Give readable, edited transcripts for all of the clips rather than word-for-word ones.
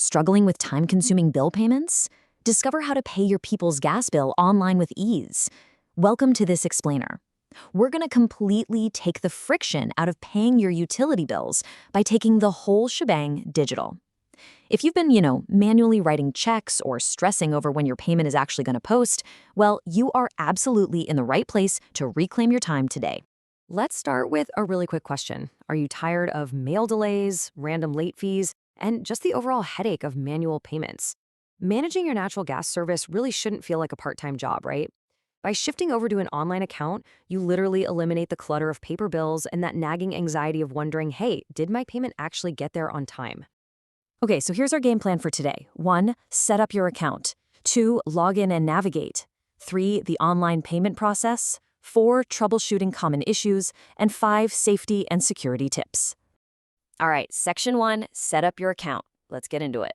Struggling with time-consuming bill payments? Discover how to pay your people's gas bill online with ease. Welcome to this explainer. We're going to completely take the friction out of paying your utility bills by taking the whole shebang digital. If you've been, manually writing checks or stressing over when your payment is actually going to post, well, you are absolutely in the right place to reclaim your time today. Let's start with a really quick question. Are you tired of mail delays, random late fees, and just the overall headache of manual payments? Managing your natural gas service really shouldn't feel like a part-time job, right? By shifting over to an online account, you literally eliminate the clutter of paper bills and that nagging anxiety of wondering, hey, did my payment actually get there on time? Okay, so here's our game plan for today. 1, set up your account. 2, log in and navigate. 3, the online payment process. 4, troubleshooting common issues. And 5, safety and security tips. All right, section 1, set up your account. Let's get into it.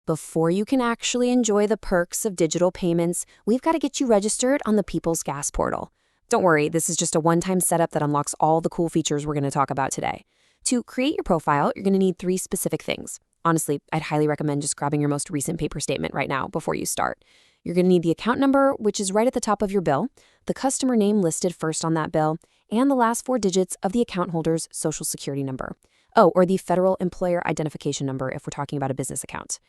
Before you can actually enjoy the perks of digital payments, we've got to get you registered on the People's Gas portal. Don't worry, this is just a one-time setup that unlocks all the cool features we're going to talk about today. To create your profile, you're going to need 3 specific things. Honestly, I'd highly recommend just grabbing your most recent paper statement right now before you start. You're going to need the account number, which is right at the top of your bill, the customer name listed first on that bill, and the last 4 digits of the account holder's social security number. Oh, or the federal employer identification number if we're talking about a business account.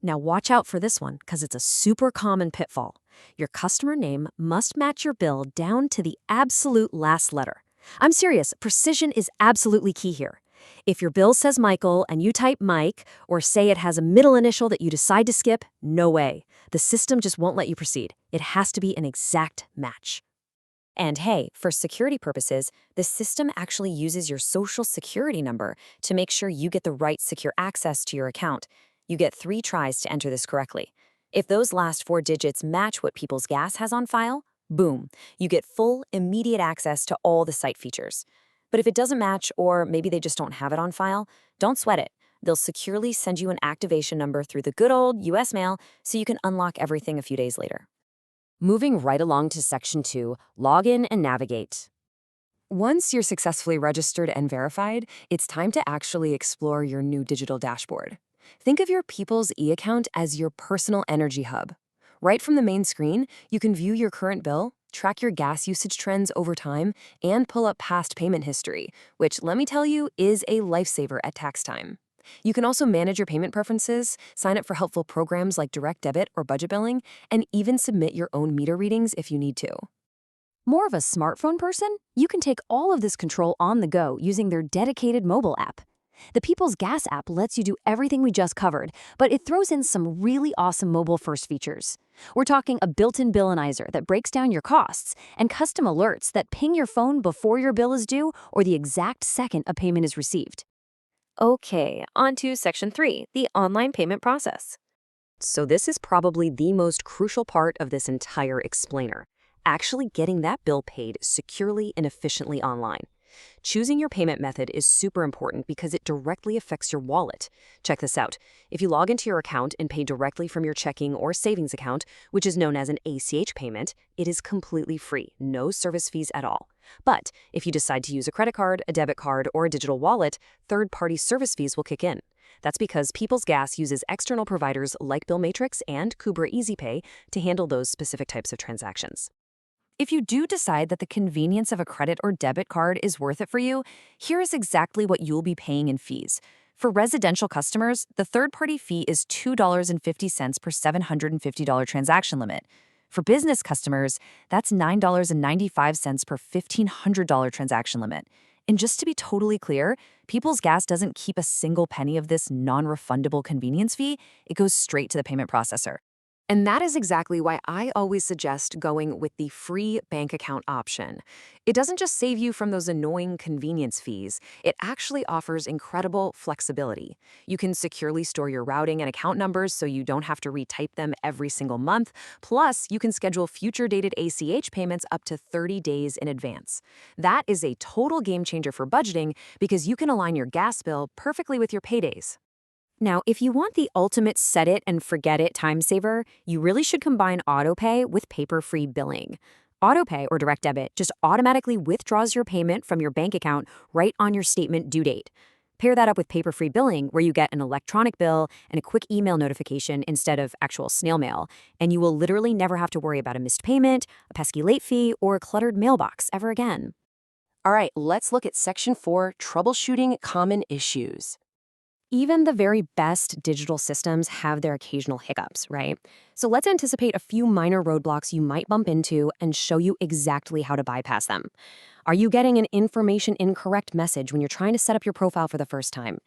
Now watch out for this one, because it's a super common pitfall. Your customer name must match your bill down to the absolute last letter. I'm serious, precision is absolutely key here. If your bill says Michael and you type Mike, or say it has a middle initial that you decide to skip, no way. The system just won't let you proceed. It has to be an exact match. And hey, for security purposes, the system actually uses your social security number to make sure you get the right secure access to your account. You get 3 tries to enter this correctly. If those last 4 digits match what People's Gas has on file, boom, you get full, immediate access to all the site features. But if it doesn't match, or maybe they just don't have it on file, don't sweat it. They'll securely send you an activation number through the good old US mail so you can unlock everything a few days later. Moving right along to section 2, log in and navigate. Once you're successfully registered and verified, it's time to actually explore your new digital dashboard. Think of your People's e-account as your personal energy hub. Right from the main screen, you can view your current bill, track your gas usage trends over time, and pull up past payment history, which, let me tell you, is a lifesaver at tax time. You can also manage your payment preferences, sign up for helpful programs like direct debit or budget billing, and even submit your own meter readings if you need to. More of a smartphone person? You can take all of this control on the go using their dedicated mobile app. The People's Gas app lets you do everything we just covered, but it throws in some really awesome mobile-first features. We're talking a built-in billinizer that breaks down your costs, and custom alerts that ping your phone before your bill is due or the exact second a payment is received. Okay, on to section 3, the online payment process. So this is probably the most crucial part of this entire explainer, actually getting that bill paid securely and efficiently online. Choosing your payment method is super important because it directly affects your wallet. Check this out. If you log into your account and pay directly from your checking or savings account, which is known as an ACH payment, it is completely free, no service fees at all. But if you decide to use a credit card, a debit card, or a digital wallet, third-party service fees will kick in. That's because People's Gas uses external providers like BillMatrix and Kubra EasyPay to handle those specific types of transactions. If you do decide that the convenience of a credit or debit card is worth it for you, here is exactly what you'll be paying in fees. For residential customers, the third-party fee is $2.50 per $750 transaction limit. For business customers, that's $9.95 per $1,500 transaction limit. And just to be totally clear, People's Gas doesn't keep a single penny of this non-refundable convenience fee. It goes straight to the payment processor. And that is exactly why I always suggest going with the free bank account option. It doesn't just save you from those annoying convenience fees, it actually offers incredible flexibility. You can securely store your routing and account numbers so you don't have to retype them every single month. Plus, you can schedule future dated ACH payments up to 30 days in advance. That is a total game changer for budgeting because you can align your gas bill perfectly with your paydays. Now, if you want the ultimate set it and forget it time saver, you really should combine autopay with paper-free billing. Autopay or direct debit just automatically withdraws your payment from your bank account right on your statement due date. Pair that up with paper-free billing, where you get an electronic bill and a quick email notification instead of actual snail mail, and you will literally never have to worry about a missed payment, a pesky late fee, or a cluttered mailbox ever again. All right, let's look at Section 4, Troubleshooting Common Issues. Even the very best digital systems have their occasional hiccups, right? So let's anticipate a few minor roadblocks you might bump into and show you exactly how to bypass them. Are you getting an information incorrect message when you're trying to set up your profile for the first time?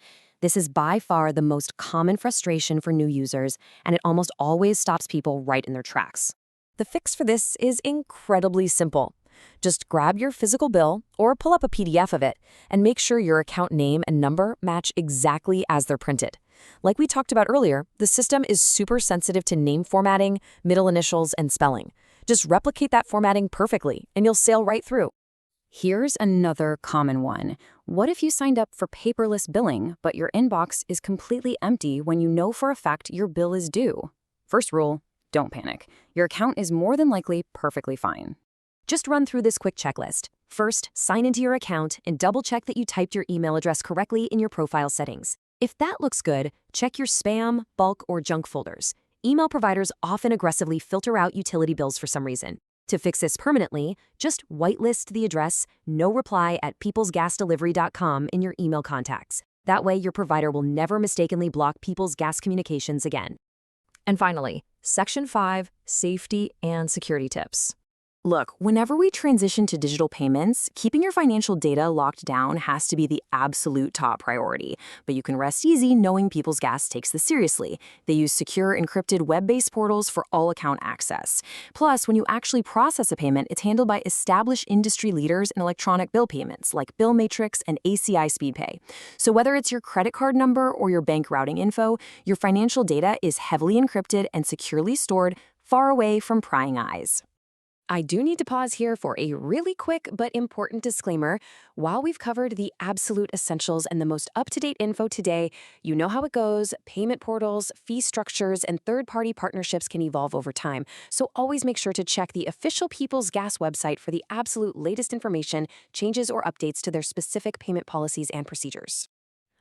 This is by far the most common frustration for new users, and it almost always stops people right in their tracks. The fix for this is incredibly simple. Just grab your physical bill or pull up a PDF of it and make sure your account name and number match exactly as they're printed. Like we talked about earlier, the system is super sensitive to name formatting, middle initials, and spelling. Just replicate that formatting perfectly and you'll sail right through. Here's another common one. What if you signed up for paperless billing, but your inbox is completely empty when you know for a fact your bill is due? First rule, don't panic. Your account is more than likely perfectly fine. Just run through this quick checklist. First, sign into your account and double-check that you typed your email address correctly in your profile settings. If that looks good, check your spam, bulk, or junk folders. Email providers often aggressively filter out utility bills for some reason. To fix this permanently, just whitelist the address no reply at peoplesgasdelivery.com in your email contacts. That way, your provider will never mistakenly block People's Gas communications again. And finally, Section 5, Safety and Security Tips. Look, whenever we transition to digital payments, keeping your financial data locked down has to be the absolute top priority. But you can rest easy knowing People's Gas takes this seriously. They use secure, encrypted web-based portals for all account access. Plus, when you actually process a payment, it's handled by established industry leaders in electronic bill payments like Bill Matrix and ACI SpeedPay. So whether it's your credit card number or your bank routing info, your financial data is heavily encrypted and securely stored far away from prying eyes. I do need to pause here for a really quick but important disclaimer. While we've covered the absolute essentials and the most up-to-date info today, you know how it goes. Payment portals, fee structures, and third-party partnerships can evolve over time. So always make sure to check the official People's Gas website for the absolute latest information, changes, or updates to their specific payment policies and procedures.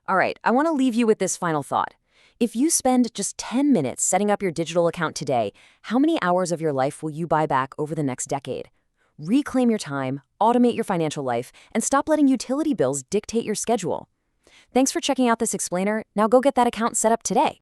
All right, I want to leave you with this final thought. If you spend just 10 minutes setting up your digital account today, how many hours of your life will you buy back over the next decade? Reclaim your time, automate your financial life, and stop letting utility bills dictate your schedule. Thanks for checking out this explainer. Now go get that account set up today.